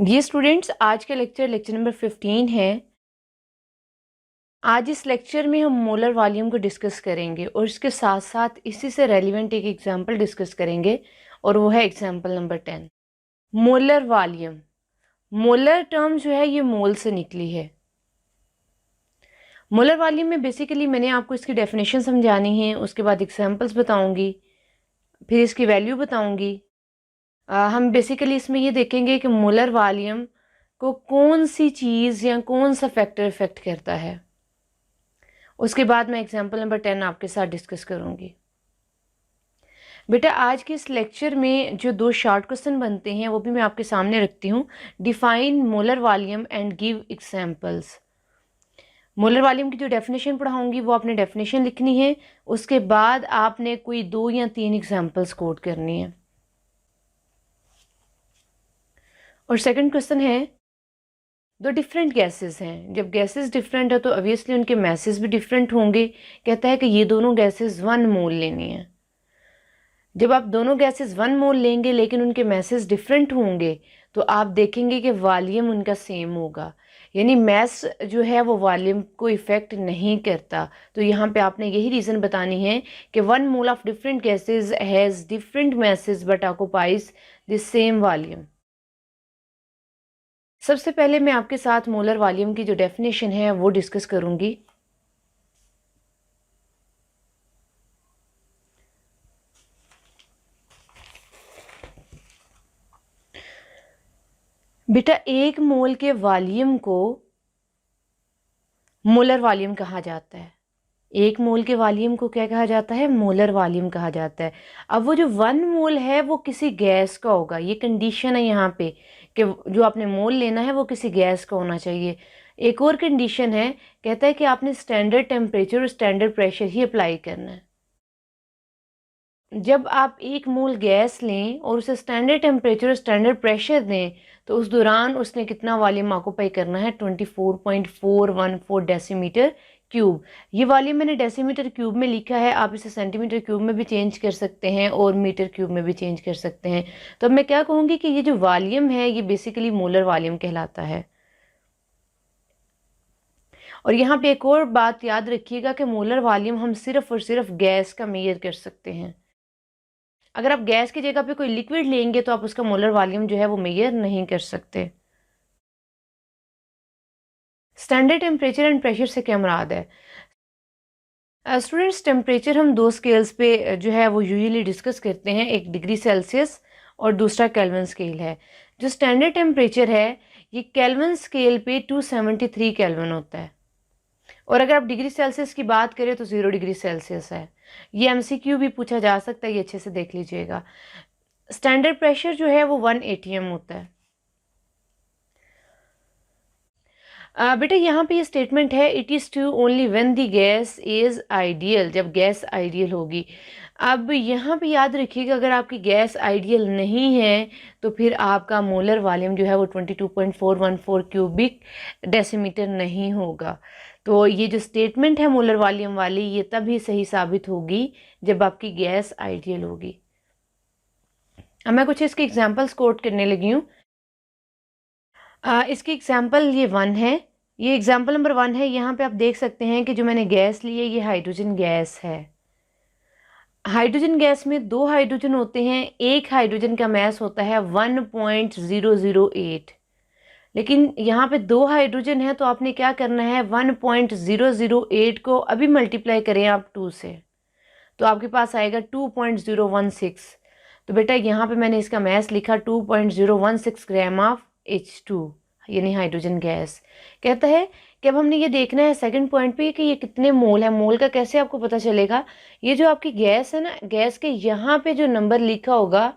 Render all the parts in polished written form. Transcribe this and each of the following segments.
ये स्टूडेंट्स आज का लेक्चर नंबर 15 है। आज इस लेक्चर में हम मोलर वॉल्यूम को डिस्कस करेंगे और इसके साथ साथ इसी से रेलिवेंट एक एग्जांपल डिस्कस करेंगे और वो है example number 10। Molar volume, molar term जो है ये मोल से निकली है। मोलर वॉल्यूम में बेसिकली मैंने आपको इसकी डेफिनेशन समझानी है, उसके बाद एग्जांपल्स बताऊंगी, फिर इसकी वैल्यू बताऊंगी। हम बेसिकली इसमें ये देखेंगे कि मोलर वॉल्यूम को कौन सी चीज़ या कौन सा फैक्टर इफेक्ट करता है। उसके बाद मैं एग्जांपल नंबर 10 आपके साथ डिस्कस करूंगी। बेटा आज के इस लेक्चर में जो दो शॉर्ट क्वेश्चन बनते हैं वो भी मैं आपके सामने रखती हूँ। Define molar volume and give examples. Molar volume की जो डेफिनेशन पढ़ाऊंगी वो आपने डेफिनेशन लिखनी है, उसके बाद आपने कोई 2 या 3 एग्जांपल्स कोट करनी है। और सेकंड क्वेश्चन है, दो डिफरेंट गैसेस हैं, जब गैसेस डिफरेंट है तो ऑब्वियसली उनके मैसेज भी डिफरेंट होंगे। कहता है कि ये दोनों गैसेस 1 मोल लेनी है। जब आप दोनों गैसेस 1 मोल लेंगे लेकिन उनके मैसेज डिफरेंट होंगे तो आप देखेंगे कि वॉल्यूम उनका सेम होगा, यानी मैस जो है वो वॉल्यूम को इफेक्ट नहीं करता। तो यहाँ पे आपने यही रीज़न बतानी है कि 1 mole of different gases has different message but occupies the same volume. सबसे पहले मैं आपके साथ मोलर वॉल्यूम की जो डेफिनेशन है वो डिस्कस करूंगी। बेटा एक मोल के वॉल्यूम को मोलर वॉल्यूम कहा जाता है। एक मोल के वॉल्यूम को क्या कहा जाता है? मोलर वॉल्यूम कहा जाता है। अब वो जो 1 मोल है वो किसी गैस का होगा, ये कंडीशन है यहाँ पे कि जो आपने मोल लेना है वो किसी गैस का होना चाहिए। एक और कंडीशन है, कहता है कि आपने स्टैंडर्ड टेम्परेचर और स्टैंडर्ड प्रेशर ही अप्लाई करना है। जब आप 1 मोल गैस लें और उसे स्टैंडर्ड टेम्परेचर और स्टैंडर्ड प्रेशर दें तो उस दौरान उसने कितना वॉल्यूम ऑक्यूपाई करना है? 24.414 डेसीमीटर क्यूब। ये वॉल्यूम मैंने डेसीमीटर क्यूब में लिखा है, आप इसे सेंटीमीटर क्यूब में भी चेंज कर सकते हैं और मीटर क्यूब में भी चेंज कर सकते हैं। तो अब मैं क्या कहूँगी कि ये जो वॉल्यूम है ये बेसिकली मोलर वॉल्यूम कहलाता है। और यहाँ पे एक और बात याद रखिएगा कि मोलर वॉल्यूम हम सिर्फ और सिर्फ गैस का मेजर कर सकते हैं। अगर आप गैस की जगह पे कोई लिक्विड लेंगे तो आप उसका मोलर वॉल्यूम जो है वो मेजर नहीं कर सकते। स्टैंडर्ड टेम्परेचर एंड प्रेशर से क्या मुराद है? स्टूडेंट्स, टेम्परेचर हम 2 स्केल्स पे जो है वो यूजुअली डिस्कस करते हैं, एक डिग्री सेल्सियस और दूसरा केल्विन स्केल है। जो स्टैंडर्ड टेम्परेचर है ये केल्विन स्केल पे 273 केल्विन होता है, और अगर आप डिग्री सेल्सियस की बात करें तो 0 डिग्री सेल्सियस है। ये एमसीक्यू भी पूछा जा सकता है, ये अच्छे से देख लीजिएगा। स्टैंडर्ड प्रेशर जो है वो 1 atm होता है। बेटा यहाँ पे ये स्टेटमेंट है, it is true only when the gas is ideal, जब गैस आइडियल होगी। अब यहाँ पे याद रखिएगा अगर आपकी गैस आइडियल नहीं है तो फिर आपका मोलर वॉल्यूम जो है वो 22.414 क्यूबिक डेसीमीटर नहीं होगा। तो ये जो स्टेटमेंट है मोलर वॉल्यूम वाली ये तभी सही साबित होगी जब आपकी गैस आइडियल होगी। अब मैं कुछ इसके एग्जाम्पल्स कोट करने लगी हूँ। इसकी एग्जाम्पल ये 1 है, ये एग्जाम्पल नंबर 1 है। यहाँ पे आप देख सकते हैं कि जो मैंने गैस ली है ये हाइड्रोजन गैस है। हाइड्रोजन गैस में 2 हाइड्रोजन होते हैं, एक हाइड्रोजन का मास होता है 1.008, लेकिन यहाँ पे 2 हाइड्रोजन है तो आपने क्या करना है 1.008 को अभी मल्टीप्लाई करें आप 2 से तो आपके पास आएगा 2.016। तो बेटा यहाँ पे मैंने इसका मास लिखा 2.016 ग्राम ऑफ H2 यानी हाइड्रोजन गैस। कहता है कि अब हमने ये देखना है सेकंड पॉइंट पे कि ये कितने मोल है। मोल का कैसे आपको पता चलेगा? ये जो आपकी गैस है ना, गैस के यहाँ पे जो नंबर लिखा होगा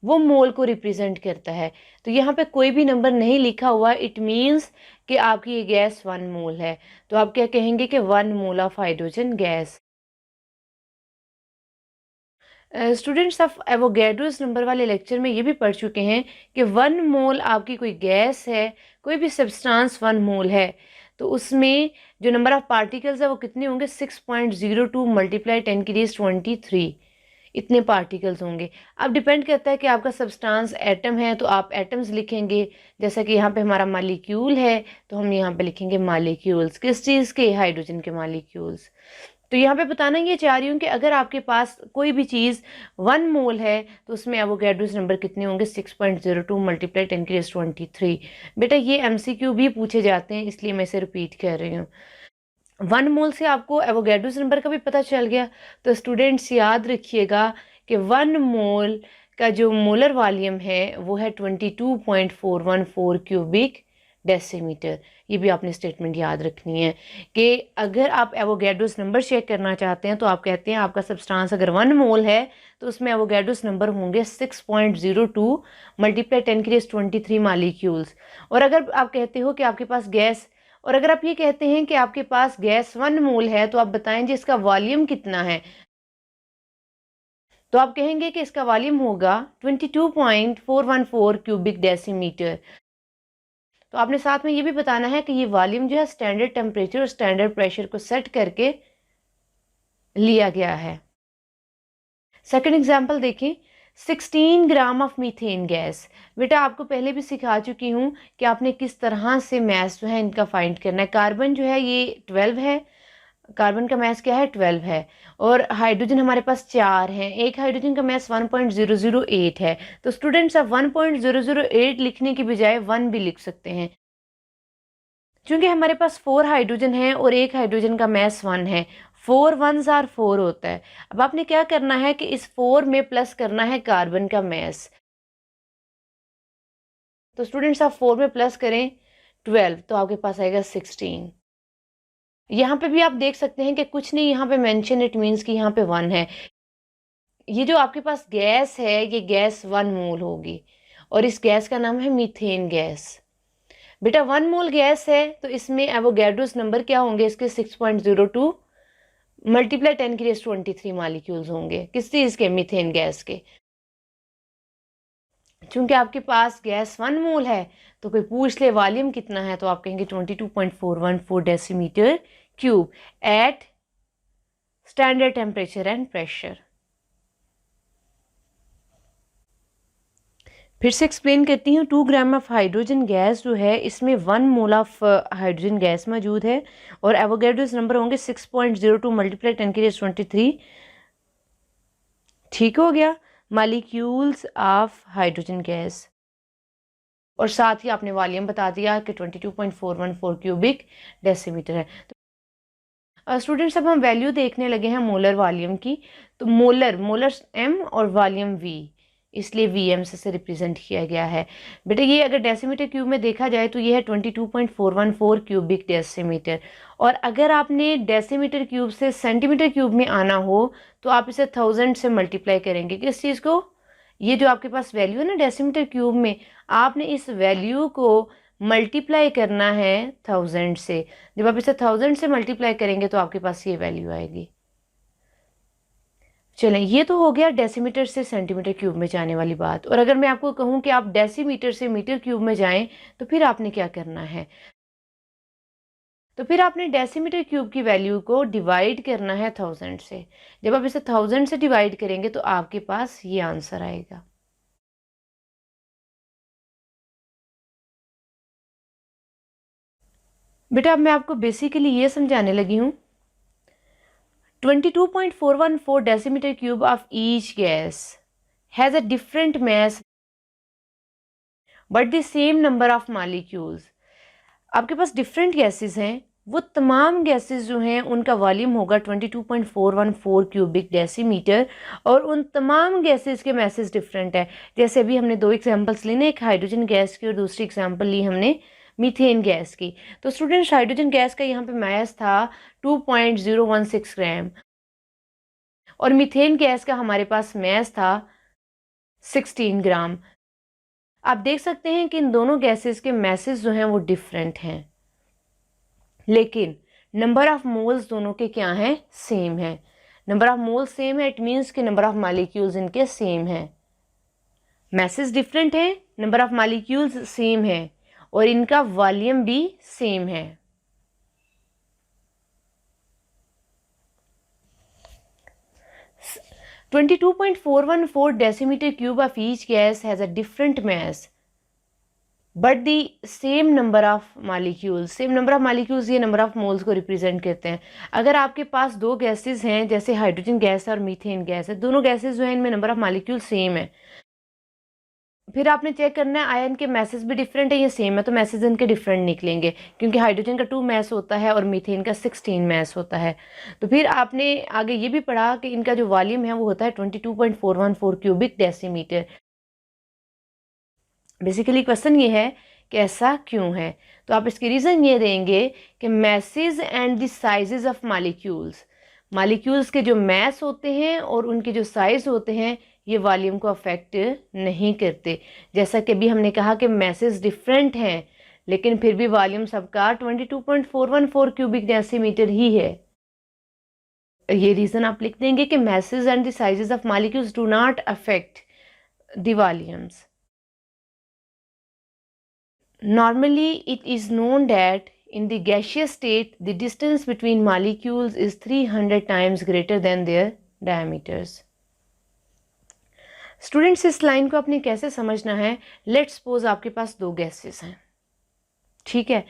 वो मोल को रिप्रेजेंट करता है। तो यहाँ पे कोई भी नंबर नहीं लिखा हुआ, इट मीन्स कि आपकी ये गैस 1 मोल है। तो आप क्या कहेंगे कि 1 mole of hydrogen gas. Students of Avogadro's number वाले लेक्चर में ये भी पढ़ चुके हैं कि 1 मोल आपकी कोई गैस है, कोई भी सब्सटेंस 1 मोल है तो उसमें जो नंबर ऑफ पार्टिकल्स है वो कितने होंगे? 6.02 मल्टीप्लाई 10 की रेज़ 23। इतने पार्टिकल्स होंगे। अब डिपेंड करता है कि आपका सब्सटेंस एटम है तो आप एटम्स लिखेंगे, जैसा कि यहाँ पे हमारा मालिक्यूल है तो हम यहाँ पे लिखेंगे मालिक्यूल्स। किस चीज़ के? हाइड्रोजन के मालिक्यूल्स। तो यहाँ पे बताना ये चाह रही हूँ कि अगर आपके पास कोई भी चीज़ 1 मोल है तो उसमें एवोगैड्रोस नंबर कितने होंगे? 6.02 मल्टीप्लाई 10⁻23। बेटा ये MCQ भी पूछे जाते हैं, इसलिए मैं इसे रिपीट कर रही हूँ। 1 मोल से आपको एवोगैड्रोस नंबर का भी पता चल गया। तो स्टूडेंट्स याद रखिएगा कि 1 मोल का जो मोलर वॉल्यूम है वो है 22.414 क्यूबिक डेसीमीटर। ये भी आपने स्टेटमेंट याद रखनी है कि अगर आप एवोगैड्रोस नंबर चेक करना चाहते हैं तो आप कहते हैं आपका सब्सटेंस अगर 1 मोल है तो उसमें एवोगैड्रोस नंबर होंगे 6.02 मल्टीप्लाई 10⁻23 मालिक्यूल्स। और अगर आप कहते हो कि आपके पास गैस, और अगर आप ये कहते हैं कि आपके पास गैस 1 मोल है तो आप बताएं जी इसका वॉल्यूम कितना है, तो आप कहेंगे कि इसका वॉल्यूम होगा 22.414 क्यूबिक डेसीमीटर। तो आपने साथ में ये भी बताना है कि ये वॉल्यूम जो है स्टैंडर्ड टेम्परेचर और स्टैंडर्ड प्रेशर को सेट करके लिया गया है। सेकंड एग्जांपल देखें, 16 ग्राम ऑफ मीथेन गैस। बेटा आपको पहले भी सिखा चुकी हूँ कि आपने किस तरह से मैस जो है इनका फाइंड करना है। कार्बन जो है ये 12 है, कार्बन का मैस क्या है? 12 है। और हाइड्रोजन हमारे पास 4 हैं, एक हाइड्रोजन का मैस 1.008 है। तो स्टूडेंट्स आप 1.008 लिखने की बजाय 1 भी लिख सकते हैं, क्योंकि हमारे पास 4 हाइड्रोजन हैं और एक हाइड्रोजन का मैस 1 है। 4 1s आर 4 होता है। अब आपने क्या करना है कि इस 4 में प्लस करना है कार्बन का मैस। तो स्टूडेंट्स आप 4 में प्लस करें 12 तो आपके पास आएगा 16। यहाँ पे भी आप देख सकते हैं कि कुछ नहीं यहाँ पे मेंशन, इट मीन्स कि यहाँ पे 1 है। ये जो आपके पास गैस है ये गैस 1 मोल होगी और इस गैस का नाम है मीथेन गैस। बेटा 1 मोल गैस है तो इसमें एवोगैड्रोस नंबर क्या होंगे इसके? 6.02 मल्टीप्लाई 10⁻23 मालिक्यूल्स होंगे। किस चीज के? मीथेन गैस के। चूंकि आपके पास गैस 1 मोल है तो कोई पूछ ले वॉल्यूम कितना है तो आप कहेंगे 22.414 decimetre cube at standard temperature and pressure. फिर से एक्सप्लेन करती हूँ। 2 ग्राम ऑफ हाइड्रोजन गैस जो है इसमें 1 मोल ऑफ हाइड्रोजन गैस मौजूद है और एवोगैड्रोस नंबर होंगे 6.02 मल्टीप्लाई 10⁻23। ठीक हो गया? Molecules of hydrogen gas. और साथ ही आपने वॉल्यूम बता दिया कि 22.414 क्यूबिक डेसीमीटर है। तो स्टूडेंट्स अब हम वैल्यू देखने लगे हैं मोलर वॉल्यूम की। तो मोलर M और वॉल्यूम V, इसलिए VM से रिप्रेजेंट किया गया है। बेटा ये अगर डेसीमीटर क्यूब में देखा जाए तो ये है 22.414 क्यूबिक डेसीमीटर। और अगर आपने डेसीमीटर क्यूब से सेंटीमीटर क्यूब में आना हो तो आप इसे 1000 से मल्टीप्लाई करेंगे। किस चीज़ को? ये जो आपके पास वैल्यू है ना डेसीमीटर क्यूब में, आपने इस वैल्यू को मल्टीप्लाई करना है 1000 से। जब आप इसे 1000 से मल्टीप्लाई करेंगे तो आपके पास ये वैल्यू आएगी। चलें, ये तो हो गया डेसीमीटर से सेंटीमीटर क्यूब में जाने वाली बात। और अगर मैं आपको कहूँ कि आप डेसीमीटर से मीटर क्यूब में जाएं तो फिर आपने क्या करना है? तो फिर आपने डेसीमीटर क्यूब की वैल्यू को डिवाइड करना है 1000 से। जब आप इसे 1000 से डिवाइड करेंगे तो आपके पास ये आंसर आएगा। बेटा अब मैं आपको बेसिकली ये समझाने लगी हूँ। 22.414 decimetre cube of each gas has a different mass but the same number of molecules. आपके पास डिफरेंट गैसेस हैं, वो तमाम गैसेस जो हैं उनका वॉल्यूम होगा 22.414 क्यूबिक डेसीमीटर और उन तमाम गैसेस के मैसेज डिफरेंट है। जैसे अभी हमने 2 एग्जांपल्स ली ना, एक हाइड्रोजन गैस की और दूसरी एग्जांपल ली हमने मीथेन गैस की। तो स्टूडेंट्स हाइड्रोजन गैस का यहाँ पे मैस था 2.016 ग्राम और मीथेन गैस का हमारे पास मैस था 16 ग्राम। आप देख सकते हैं कि इन दोनों गैसेस के मैसेज जो हैं वो डिफरेंट हैं, लेकिन नंबर ऑफ मोल्स दोनों के क्या हैं? सेम है। नंबर ऑफ मोल्स सेम है, इट मीन्स कि नंबर ऑफ मालिक्यूल्स इनके सेम है। मैसेज डिफरेंट है, नंबर ऑफ मालिक्यूल्स सेम है और इनका वॉल्यूम भी सेम है। 22.414 decimeter cube of each gas has a different mass but the same number of molecules. Same number of molecules ये number of moles को represent करते हैं। अगर आपके पास दो गैसेस हैं, जैसे हाइड्रोजन गैस और मीथेन गैस है, दोनों गैसेस जो हैं इनमें नंबर ऑफ मालिक्यूल सेम है, फिर आपने चेक करना है आयन के मैसेज भी डिफरेंट है या सेम है, तो मैसेज इनके डिफरेंट निकलेंगे, क्योंकि हाइड्रोजन का 2 मैस होता है और मीथेन का 16 मैस होता है। तो फिर आपने आगे ये भी पढ़ा कि इनका जो वॉल्यूम है वो होता है 22.414 क्यूबिक डेसीमीटर। बेसिकली क्वेश्चन ये है कि ऐसा क्यों है, तो आप इसकी रीज़न ये देंगे कि message and the sizes of molecules, molecules के जो मैस होते हैं और उनके जो साइज होते हैं ये वॉल्यूम को अफेक्ट नहीं करते। जैसा कि अभी हमने कहा कि मैसेज डिफरेंट हैं, लेकिन फिर भी वॉल्यूम सबका 22.414 क्यूबिक डेसीमीटर ही है। ये रीज़न आप लिख देंगे कि message and the sizes of molecules do not affect the volumes. Normally, it is known that in the gaseous state, the distance between molecules is 300 times greater than their diameters. Students इस line को आपने कैसे समझना है? Let's suppose आपके पास दो gases हैं, ठीक है।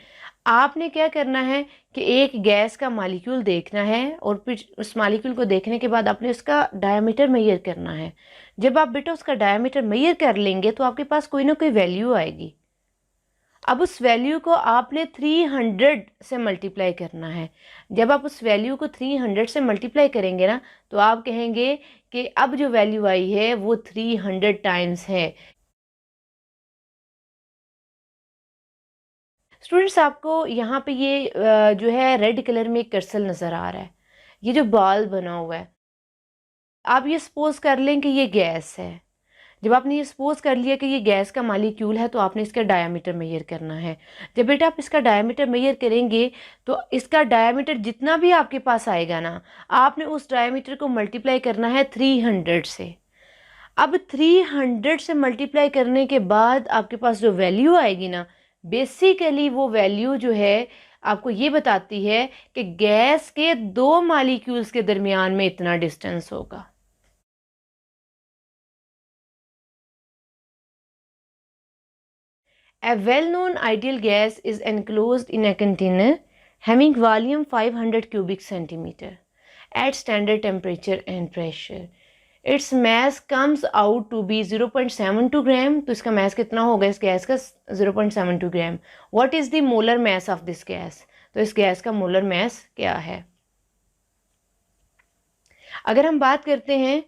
आपने क्या करना है कि एक गैस का मॉलिक्यूल देखना है और फिर उस मॉलिक्यूल को देखने के बाद आपने उसका डायमीटर मेजर करना है। जब आप बेटा उसका डायमीटर मेजर कर लेंगे तो आपके पास कोई ना कोई वैल्यू आएगी। अब उस वैल्यू को आपने 300 से मल्टीप्लाई करना है। जब आप उस वैल्यू को 300 से मल्टीप्लाई करेंगे ना, तो आप कहेंगे कि अब जो वैल्यू आई है वो 300 टाइम्स है। स्टूडेंट्स, आपको यहाँ पे ये जो है रेड कलर में एक कर्सर नज़र आ रहा है, ये जो बॉल बना हुआ है, आप ये सपोज कर लें कि ये गैस है। जब आपने ये सपोज कर लिया कि ये गैस का मॉलिक्यूल है, तो आपने इसका डायमीटर मेजर करना है। जब बेटा आप इसका डायमीटर मेजर करेंगे तो इसका डायमीटर जितना भी आपके पास आएगा ना, आपने उस डायमीटर को मल्टीप्लाई करना है 300 से। अब 300 से मल्टीप्लाई करने के बाद आपके पास जो वैल्यू आएगी ना, बेसिकली वो वैल्यू जो है आपको ये बताती है कि गैस के दो मॉलिक्यूल्स के दरमियान में इतना डिस्टेंस होगा। A well-known ideal gas is enclosed in a container having volume 500 cubic centimeter at standard temperature and pressure. Its mass comes out to be 0.72 gram. तो इसका mass कितना होगा इस गैस का? 0.72 gram. What is the molar mass of this gas? तो इस gas का molar mass क्या है? अगर हम बात करते हैं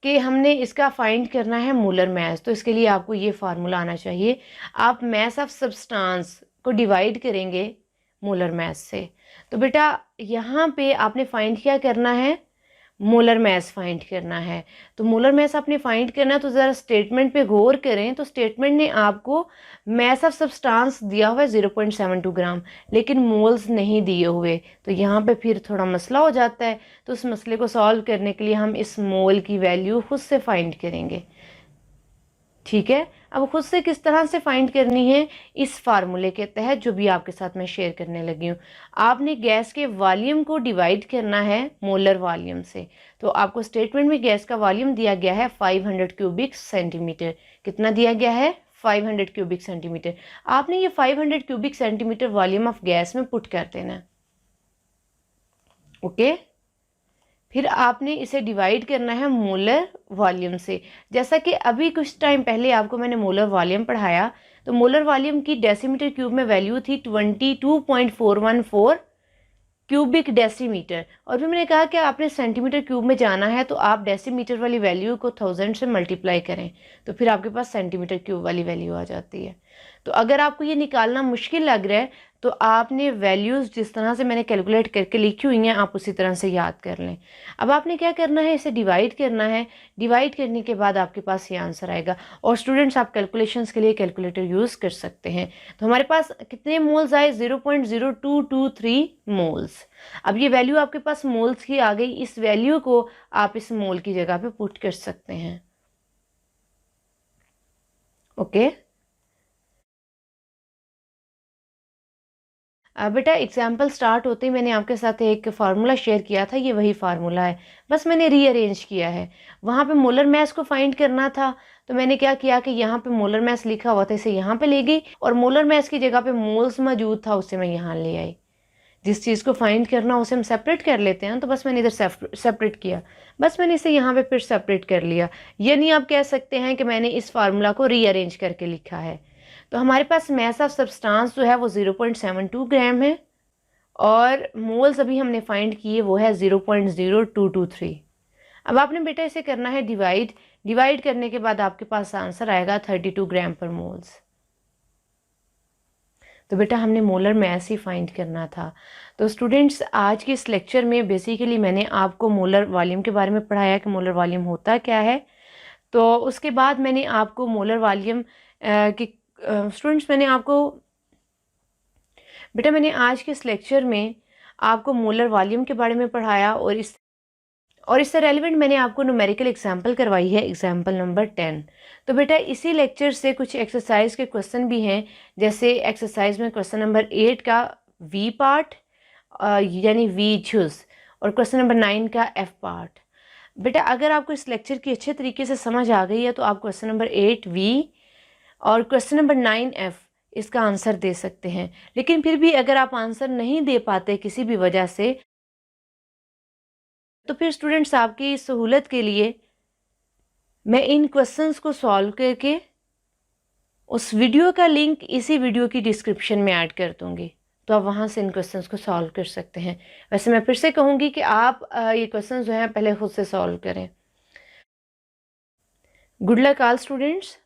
कि हमने इसका फाइंड करना है मोलर मैस, तो इसके लिए आपको ये फार्मूला आना चाहिए। आप मैस ऑफ सब्सटेंस को डिवाइड करेंगे मोलर मैस से। तो बेटा यहाँ पे आपने फाइंड क्या करना है? मोलर मैस फाइंड करना है। तो मोलर मैस आपने फाइंड करना है, तो ज़रा स्टेटमेंट पे गौर करें। तो स्टेटमेंट ने आपको मैस ऑफ सब्सटेंस दिया हुआ है 0.72 ग्राम, लेकिन मोल्स नहीं दिए हुए। तो यहाँ पे फिर थोड़ा मसला हो जाता है। तो उस मसले को सॉल्व करने के लिए हम इस मोल की वैल्यू खुद से फाइंड करेंगे, ठीक है। अब खुद से किस तरह से फाइंड करनी है? इस फार्मूले के तहत जो भी आपके साथ मैं शेयर करने लगी हूँ। आपने गैस के वॉल्यूम को डिवाइड करना है मोलर वॉल्यूम से। तो आपको स्टेटमेंट में गैस का वॉल्यूम दिया गया है 500 क्यूबिक सेंटीमीटर। कितना दिया गया है? 500 क्यूबिक सेंटीमीटर। आपने ये 500 cubic centimetre volume of gas में पुट कर देना, ओके। फिर आपने इसे डिवाइड करना है मोलर वॉल्यूम से। जैसा कि अभी कुछ टाइम पहले आपको मैंने मोलर वॉल्यूम पढ़ाया, तो मोलर वॉल्यूम की डेसीमीटर क्यूब में वैल्यू थी 22.414 क्यूबिक डेसीमीटर। और फिर मैंने कहा कि आपने सेंटीमीटर क्यूब में जाना है, तो आप डेसीमीटर वाली वैल्यू को 1000 से मल्टीप्लाई करें, तो फिर आपके पास सेंटीमीटर क्यूब वाली वैल्यू आ जाती है। तो अगर आपको ये निकालना मुश्किल लग रहा है, तो आपने वैल्यूज़ जिस तरह से मैंने कैलकुलेट करके लिखी हुई हैं, आप उसी तरह से याद कर लें। अब आपने क्या करना है? इसे डिवाइड करना है। डिवाइड करने के बाद आपके पास ये आंसर आएगा। और स्टूडेंट्स, आप कैलकुलेशंस के लिए कैलकुलेटर यूज़ कर सकते हैं। तो हमारे पास कितने मोल्स आए? 0.0223 मोल्स। अब ये वैल्यू आपके पास मोल्स की आ गई। इस वैल्यू को आप इस मोल की जगह पे पुट कर सकते हैं, ओके। बेटा एग्जाम्पल स्टार्ट होते ही मैंने आपके साथ एक फार्मूला शेयर किया था, ये वही फार्मूला है, बस मैंने रीअरेंज किया है। वहाँ पे मोलर मास को फाइंड करना था, तो मैंने क्या किया कि यहाँ पे मोलर मास लिखा हुआ था, इसे यहाँ पे ले गई, और मोलर मास की जगह पे मोल्स मौजूद था, उसे मैं यहाँ ले आई। जिस चीज़ को फाइंड करना उसे हम सेपरेट कर लेते हैं, तो बस मैंने इधर सेपरेट किया, बस मैंने इसे यहाँ पे फिर सेपरेट कर लिया। यानी आप कह सकते हैं कि मैंने इस फार्मूला को रीअरेंज करके लिखा है। तो हमारे पास मास ऑफ सब्सटेंस जो है वो 0.72 ग्राम है, और मोल्स अभी हमने फाइंड किए वो है 0.0223। अब आपने बेटा इसे करना है डिवाइड करने के बाद आपके पास आंसर आएगा 32 ग्राम पर मोल्स। तो बेटा हमने मोलर मास ही फाइंड करना था। तो स्टूडेंट्स आज के इस लेक्चर में बेसिकली मैंने आपको मोलर वॉल्यूम के बारे में पढ़ाया कि मोलर वॉल्यूम होता क्या है। तो उसके बाद मैंने आपको मोलर वॉल्यूम की स्टूडेंट्स मैंने आज के इस लेक्चर में आपको मोलर वॉल्यूम के बारे में पढ़ाया, और इससे रेलिवेंट मैंने आपको न्यूमेरिकल एग्जाम्पल करवाई है, एग्जाम्पल नंबर 10। तो बेटा इसी लेक्चर से कुछ एक्सरसाइज के क्वेश्चन भी हैं, जैसे एक्सरसाइज में क्वेश्चन नंबर 8 का वी पार्ट यानी वी जूस, और क्वेश्चन नंबर 9 का एफ पार्ट। बेटा अगर आपको इस लेक्चर की अच्छे तरीके से समझ आ गई है तो आप क्वेश्चन नंबर 8 वी और क्वेश्चन नंबर 9 एफ इसका आंसर दे सकते हैं। लेकिन फिर भी अगर आप आंसर नहीं दे पाते किसी भी वजह से, तो फिर स्टूडेंट्स आपकी सहूलत के लिए मैं इन क्वेश्चंस को सॉल्व करके उस वीडियो का लिंक इसी वीडियो की डिस्क्रिप्शन में ऐड कर दूंगी, तो आप वहाँ से इन क्वेश्चंस को सॉल्व कर सकते हैं। वैसे मैं फिर से कहूँगी कि आप ये क्वेश्चंस जो हैं पहले खुद से सॉल्व करें। Good luck all students.